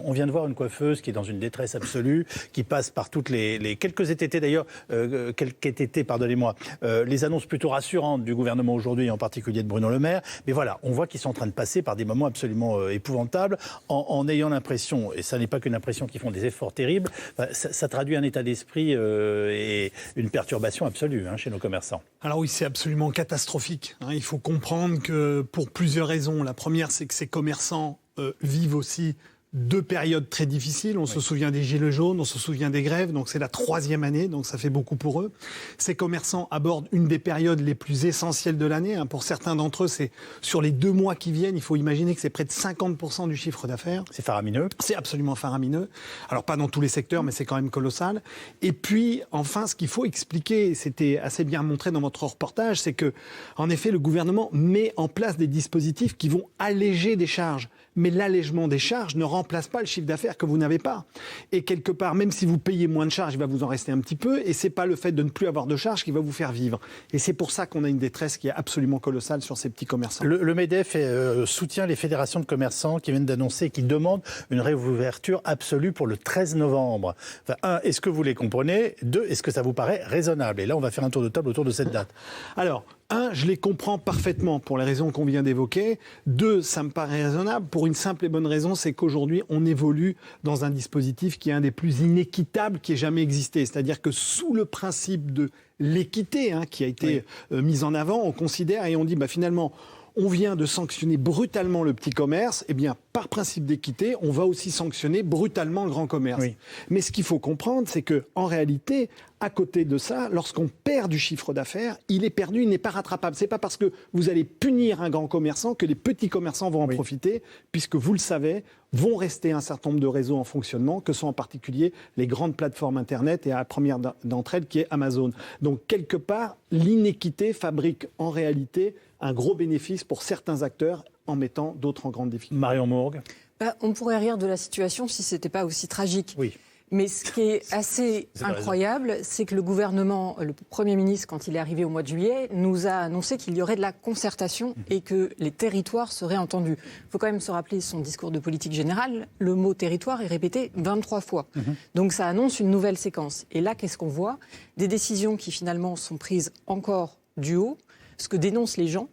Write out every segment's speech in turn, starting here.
On vient de voir une coiffeuse qui est dans une détresse absolue, qui passe par toutes les quelques étés d'ailleurs, pardonnez-moi, les annonces plutôt rassurantes du gouvernement aujourd'hui, en particulier de Bruno Le Maire. Mais voilà, on voit qu'ils sont en train de passer par des moments absolument épouvantables, en ayant l'impression, et ça n'est pas qu'une impression, qu'ils font des efforts terribles. Ça traduit un état d'esprit et une perturbation absolue chez nos commerçants. Alors oui, c'est absolument catastrophique. Il faut comprendre que pour plusieurs raisons. La première, c'est que ces commerçants vivent aussi deux périodes très difficiles. On se souvient des gilets jaunes, on se souvient des grèves, donc c'est la 3e année, donc ça fait beaucoup pour eux. Ces commerçants abordent une des périodes les plus essentielles de l'année. Pour certains d'entre eux, c'est sur les 2 mois qui viennent, il faut imaginer que c'est près de 50% du chiffre d'affaires. C'est faramineux. C'est absolument faramineux. Alors pas dans tous les secteurs, mais c'est quand même colossal. Et puis, enfin, ce qu'il faut expliquer, c'était assez bien montré dans votre reportage, c'est que, en effet, le gouvernement met en place des dispositifs qui vont alléger des charges. Mais l'allègement des charges ne remplace pas le chiffre d'affaires que vous n'avez pas. Et quelque part, même si vous payez moins de charges, il va vous en rester un petit peu. Et c'est pas le fait de ne plus avoir de charges qui va vous faire vivre. Et c'est pour ça qu'on a une détresse qui est absolument colossale sur ces petits commerçants. Le MEDEF soutient les fédérations de commerçants qui viennent d'annoncer, qui demandent une réouverture absolue pour le 13 novembre. Enfin, 1, est-ce que vous les comprenez ? 2, est-ce que ça vous paraît raisonnable ? Et là, on va faire un tour de table autour de cette date. Alors, 1, je les comprends parfaitement pour les raisons qu'on vient d'évoquer. 2, ça me paraît raisonnable pour une simple et bonne raison, c'est qu'aujourd'hui, on évolue dans un dispositif qui est un des plus inéquitables qui ait jamais existé. C'est-à-dire que sous le principe de l'équité qui a été mis en avant, on considère et on dit finalement, on vient de sanctionner brutalement le petit commerce, eh bien, par principe d'équité, on va aussi sanctionner brutalement le grand commerce. Oui. Mais ce qu'il faut comprendre, c'est qu'en réalité, à côté de ça, lorsqu'on perd du chiffre d'affaires, il est perdu, il n'est pas rattrapable. C'est pas parce que vous allez punir un grand commerçant que les petits commerçants vont en profiter, puisque vous le savez, vont rester un certain nombre de réseaux en fonctionnement, que sont en particulier les grandes plateformes Internet et à la première d'entre elles qui est Amazon. Donc, quelque part, l'inéquité fabrique en réalité un gros bénéfice pour certains acteurs en mettant d'autres en grande difficulté. Marion Mourgue. On pourrait rire de la situation si ce n'était pas aussi tragique. Oui. Mais ce qui est assez incroyable, c'est que le gouvernement, le Premier ministre, quand il est arrivé au mois de juillet, nous a annoncé qu'il y aurait de la concertation et que les territoires seraient entendus. Il faut quand même se rappeler son discours de politique générale. Le mot territoire est répété 23 fois. Donc ça annonce une nouvelle séquence. Et là, qu'est-ce qu'on voit ? Des décisions qui finalement sont prises encore du haut, ce que dénoncent les gens,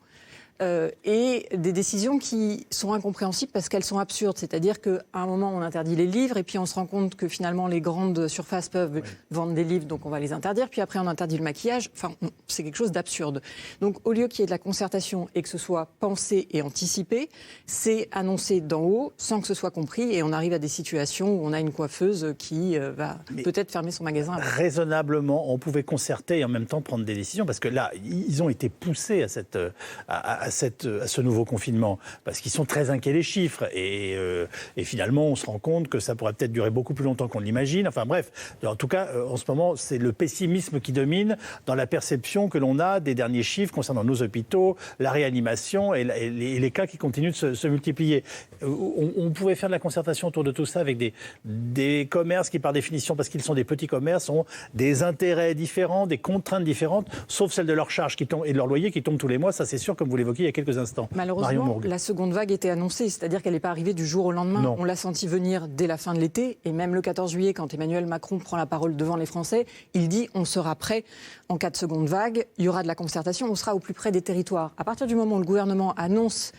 et des décisions qui sont incompréhensibles parce qu'elles sont absurdes. C'est-à-dire qu'à un moment, on interdit les livres et puis on se rend compte que finalement, les grandes surfaces peuvent vendre des livres, donc on va les interdire. Puis après, on interdit le maquillage. Enfin, c'est quelque chose d'absurde. Donc, au lieu qu'il y ait de la concertation et que ce soit pensé et anticipé, c'est annoncé d'en haut sans que ce soit compris et on arrive à des situations où on a une coiffeuse qui va peut-être fermer son magasin. Raisonnablement, on pouvait concerter et en même temps prendre des décisions parce que là, ils ont été poussés à ce nouveau confinement, parce qu'ils sont très inquiets des chiffres, et finalement on se rend compte que ça pourrait peut-être durer beaucoup plus longtemps qu'on l'imagine. Enfin bref, en tout cas, en ce moment, c'est le pessimisme qui domine dans la perception que l'on a des derniers chiffres concernant nos hôpitaux, la réanimation et les cas qui continuent de se multiplier. On pouvait faire de la concertation autour de tout ça avec des commerces qui, par définition, parce qu'ils sont des petits commerces, ont des intérêts différents, des contraintes différentes, sauf celles de leurs charges qui tombent, et de leur loyer qui tombent tous les mois. Ça, c'est sûr, comme vous l'évoquiez il y a quelques instants. Malheureusement, la seconde vague était annoncée, c'est-à-dire qu'elle n'est pas arrivée du jour au lendemain. Non. On l'a senti venir dès la fin de l'été, et même le 14 juillet, quand Emmanuel Macron prend la parole devant les Français, il dit on sera prêt en cas de seconde vague, il y aura de la concertation, on sera au plus près des territoires. À partir du moment où le gouvernement annonce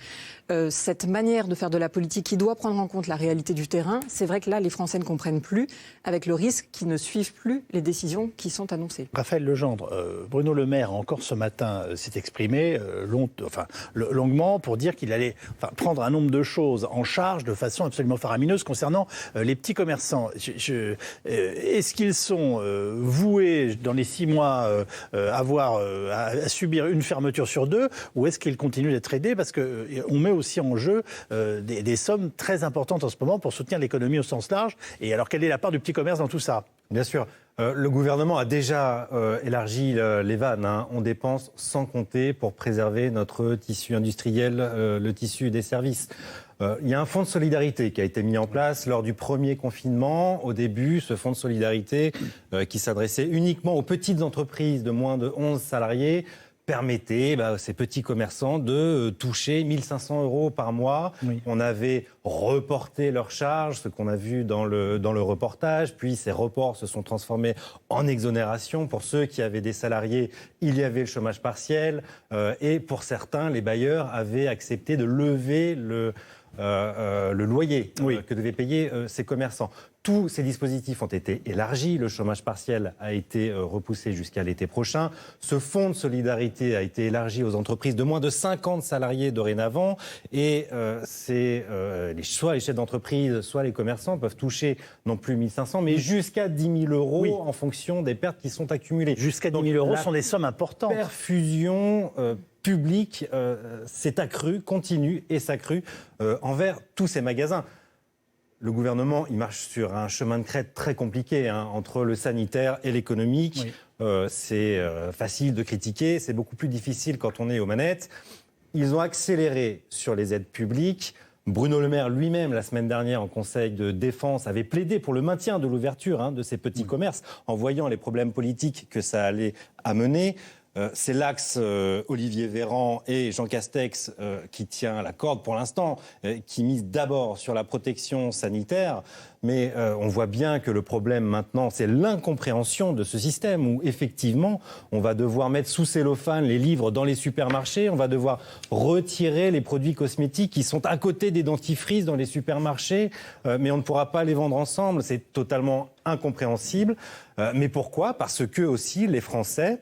cette manière de faire de la politique qui doit prendre en compte la réalité du terrain, c'est vrai que là, les Français ne comprennent plus, avec le risque qu'ils ne suivent plus les décisions qui sont annoncées. Raphaël Legendre, Bruno Le Maire, encore ce matin, s'est exprimé longuement pour dire qu'il allait prendre un nombre de choses en charge de façon absolument faramineuse concernant les petits commerçants. Est-ce qu'ils sont voués, dans les 6 mois, à subir une fermeture sur 2, ou est-ce qu'ils continuent d'être aidés ? Parce qu'on met aussi en jeu des sommes très importantes en ce moment pour soutenir l'économie au sens large. Et alors, quelle est la part du petit commerce dans tout ça ? Bien sûr. Le gouvernement a déjà élargi les vannes. On dépense sans compter pour préserver notre tissu industriel, le tissu des services. Il y a un fonds de solidarité qui a été mis en place lors du premier confinement. Au début, ce fonds de solidarité qui s'adressait uniquement aux petites entreprises de moins de 11 salariés permettait ces petits commerçants de toucher 1 500 € par mois. Oui. On avait reporté leurs charges, ce qu'on a vu dans le reportage, puis ces reports se sont transformés en exonération. Pour ceux qui avaient des salariés, il y avait le chômage partiel, et pour certains, les bailleurs avaient accepté de lever le loyer que devaient payer ces commerçants. Tous ces dispositifs ont été élargis. Le chômage partiel a été repoussé jusqu'à l'été prochain. Ce fonds de solidarité a été élargi aux entreprises de moins de 50 salariés dorénavant. Et soit les chefs d'entreprise, soit les commerçants peuvent toucher non plus 1 500, mais jusqu'à 10 000 € en fonction des pertes qui sont accumulées. Jusqu'à 10 000 € sont des sommes importantes. La perfusion publique s'est accrue, continue et s'accrue envers tous ces magasins. Le gouvernement, il marche sur un chemin de crête très compliqué entre le sanitaire et l'économique. Oui. C'est facile de critiquer, c'est beaucoup plus difficile quand on est aux manettes. Ils ont accéléré sur les aides publiques. Bruno Le Maire lui-même, la semaine dernière, en Conseil de défense, avait plaidé pour le maintien de l'ouverture de ces petits commerces, en voyant les problèmes politiques que ça allait amener. C'est l'axe Olivier Véran et Jean Castex qui tient la corde pour l'instant, qui mise d'abord sur la protection sanitaire. Mais on voit bien que le problème maintenant, c'est l'incompréhension de ce système où effectivement, on va devoir mettre sous cellophane les livres dans les supermarchés, on va devoir retirer les produits cosmétiques qui sont à côté des dentifrices dans les supermarchés, mais on ne pourra pas les vendre ensemble. C'est totalement incompréhensible. Mais pourquoi ? Parce que aussi les Français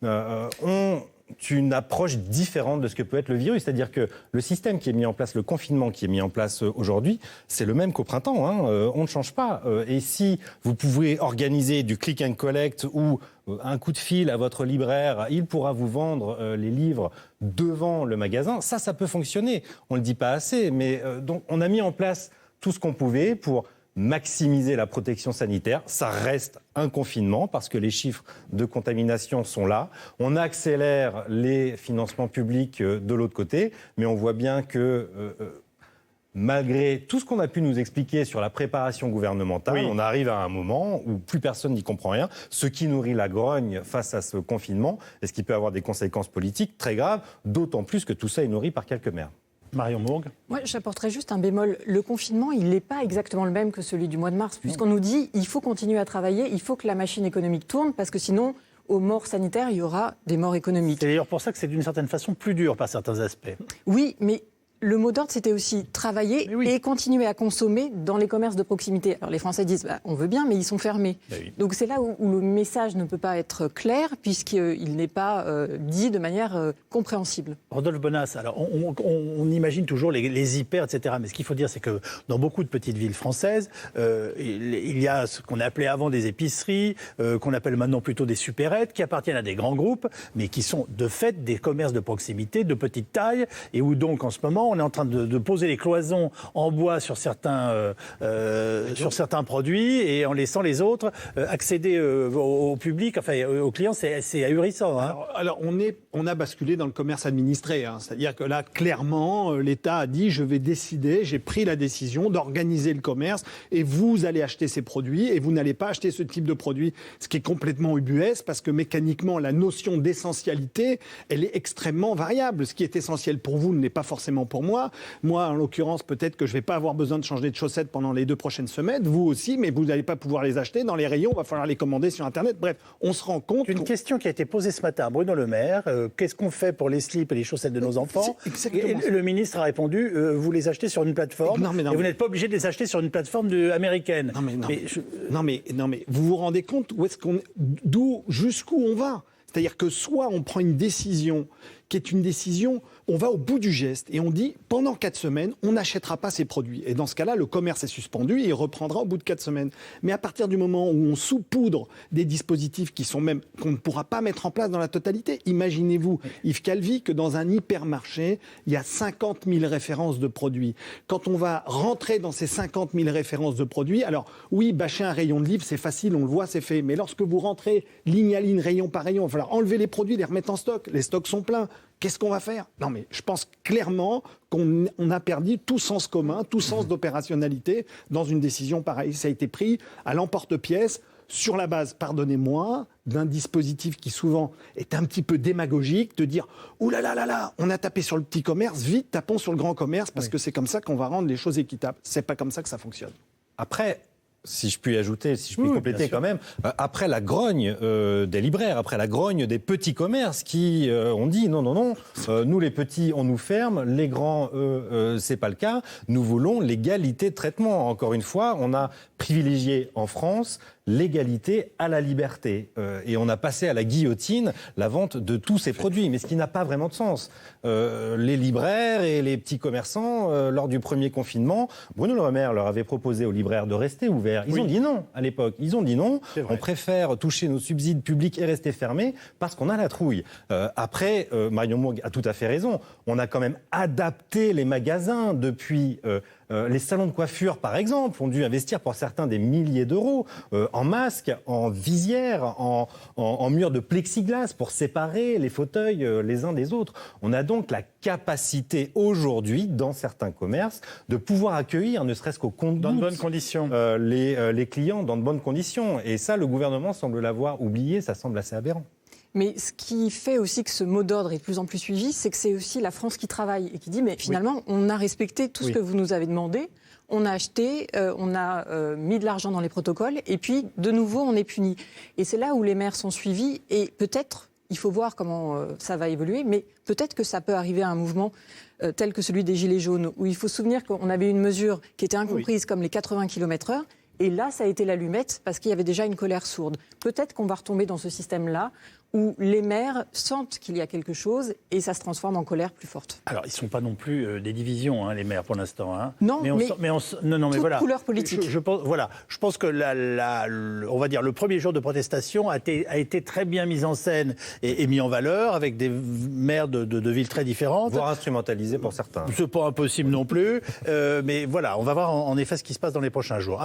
ont une approche différente de ce que peut être le virus. C'est-à-dire que le système qui est mis en place, le confinement qui est mis en place aujourd'hui, c'est le même qu'au printemps. On ne change pas. Et si vous pouvez organiser du click and collect ou un coup de fil à votre libraire, il pourra vous vendre les livres devant le magasin, ça peut fonctionner. On ne le dit pas assez, mais donc on a mis en place tout ce qu'on pouvait pour maximiser la protection sanitaire. Ça reste un confinement parce que les chiffres de contamination sont là. On accélère les financements publics de l'autre côté, mais on voit bien que malgré tout ce qu'on a pu nous expliquer sur la préparation gouvernementale, on arrive à un moment où plus personne n'y comprend rien, ce qui nourrit la grogne face à ce confinement, et ce qui peut avoir des conséquences politiques très graves, d'autant plus que tout ça est nourri par quelques maires. Marion Mourgue. Moi, j'apporterais juste un bémol. Le confinement, il n'est pas exactement le même que celui du mois de mars, puisqu'on nous dit il faut continuer à travailler, il faut que la machine économique tourne, parce que sinon, aux morts sanitaires, il y aura des morts économiques. C'est d'ailleurs pour ça que c'est d'une certaine façon plus dur par certains aspects. Oui, mais le mot d'ordre, c'était aussi travailler et continuer à consommer dans les commerces de proximité. Alors les Français disent on veut bien, mais ils sont fermés. Donc c'est là où le message ne peut pas être clair, puisqu'il n'est pas dit de manière compréhensible. Rodolphe Bonas, alors on imagine toujours les hyper, etc. Mais ce qu'il faut dire, c'est que dans beaucoup de petites villes françaises, il y a ce qu'on appelait avant des épiceries, qu'on appelle maintenant plutôt des supérettes, qui appartiennent à des grands groupes, mais qui sont de fait des commerces de proximité, de petite taille, et où donc en ce moment, on est en train de poser les cloisons en bois sur certains produits et en laissant les autres accéder au public, enfin aux clients, c'est ahurissant. Alors on a basculé dans le commerce administré. C'est-à-dire que là, clairement, l'État a dit je vais décider, j'ai pris la décision d'organiser le commerce et vous allez acheter ces produits et vous n'allez pas acheter ce type de produit. Ce qui est complètement ubuesque parce que mécaniquement, la notion d'essentialité, elle est extrêmement variable. Ce qui est essentiel pour vous n'est pas forcément pour moi. Moi, en l'occurrence, peut-être que je ne vais pas avoir besoin de changer de chaussettes pendant les 2 prochaines semaines. Vous aussi, mais vous n'allez pas pouvoir les acheter dans les rayons. Il va falloir les commander sur Internet. Bref, on se rend compte... Une question qui a été posée ce matin à Bruno Le Maire. Qu'est-ce qu'on fait pour les slips et les chaussettes de nos enfants ? Et le ministre a répondu, vous les achetez sur une plateforme et vous n'êtes pas obligé de les acheter sur une plateforme américaine. Non mais vous vous rendez compte jusqu'où on va ? C'est-à-dire que soit on prend une décision qui est une décision, on va au bout du geste et on dit pendant 4 semaines, on n'achètera pas ces produits. Et dans ce cas-là, le commerce est suspendu et il reprendra au bout de 4 semaines. Mais à partir du moment où on saupoudre des dispositifs qu'on ne pourra pas mettre en place dans la totalité, imaginez-vous, Yves Calvi, que dans un hypermarché, il y a 50 000 références de produits. Quand on va rentrer dans ces 50 000 références de produits, alors oui, bâcher un rayon de livres, c'est facile, on le voit, c'est fait. Mais lorsque vous rentrez ligne à ligne, rayon par rayon, il va falloir enlever les produits, les remettre en stock. Les stocks sont pleins. Qu'est-ce qu'on va faire ? Non, mais je pense clairement qu'on a perdu tout sens commun, tout sens d'opérationnalité dans une décision pareille. Ça a été pris à l'emporte-pièce, sur la base, pardonnez-moi, d'un dispositif qui souvent est un petit peu démagogique, de dire « Ouh là là là là, on a tapé sur le petit commerce, vite tapons sur le grand commerce parce que c'est comme ça qu'on va rendre les choses équitables ». C'est pas comme ça que ça fonctionne. Après, si je puis ajouter, si je puis compléter bien sûr. quand même, après la grogne des libraires, après la grogne des petits commerces qui ont dit non, nous les petits, on nous ferme, les grands, c'est pas le cas, nous voulons l'égalité de traitement. Encore une fois, on a privilégié en France l'égalité à la liberté. Et on a passé à la guillotine la vente de tous ces produits, mais ce qui n'a pas vraiment de sens. Les libraires et les petits commerçants, lors du premier confinement, Bruno Le Maire leur avait proposé aux libraires de rester ouverts. Ils ont dit non à l'époque. Ils ont dit non. On préfère toucher nos subsides publics et rester fermés parce qu'on a la trouille. Après, Marion Mourgue a tout à fait raison. On a quand même adapté les magasins depuis... les salons de coiffure, par exemple, ont dû investir pour certains des milliers d'euros en masques, en visières, en murs de plexiglas pour séparer les fauteuils les uns des autres. On a donc la capacité aujourd'hui, dans certains commerces, de pouvoir accueillir, ne serait-ce qu'au compte-gouttes, Dans de bonnes conditions. les clients dans de bonnes conditions. Et ça, le gouvernement semble l'avoir oublié, ça semble assez aberrant. Mais ce qui fait aussi que ce mot d'ordre est de plus en plus suivi, c'est que c'est aussi la France qui travaille et qui dit, mais finalement, on a respecté tout ce que vous nous avez demandé, on a acheté, on a mis de l'argent dans les protocoles, et puis, de nouveau, on est puni. Et c'est là où les maires sont suivis, et peut-être, il faut voir comment ça va évoluer, mais peut-être que ça peut arriver à un mouvement tel que celui des Gilets jaunes, où il faut se souvenir qu'on avait une mesure qui était incomprise comme les 80 km/h, et là, ça a été l'allumette, parce qu'il y avait déjà une colère sourde. Peut-être qu'on va retomber dans ce système-là, où les maires sentent qu'il y a quelque chose et ça se transforme en colère plus forte. Alors, ils ne sont pas non plus des divisions, les maires, pour l'instant. Hein. Non, mais toute voilà. couleur politique. Je pense que on va dire, le premier jour de protestation a été très bien mis en scène et mis en valeur, avec des maires de villes très différentes. Voire instrumentalisé pour certains. C'est pas impossible non plus. Mais voilà, on va voir en effet ce qui se passe dans les prochains jours.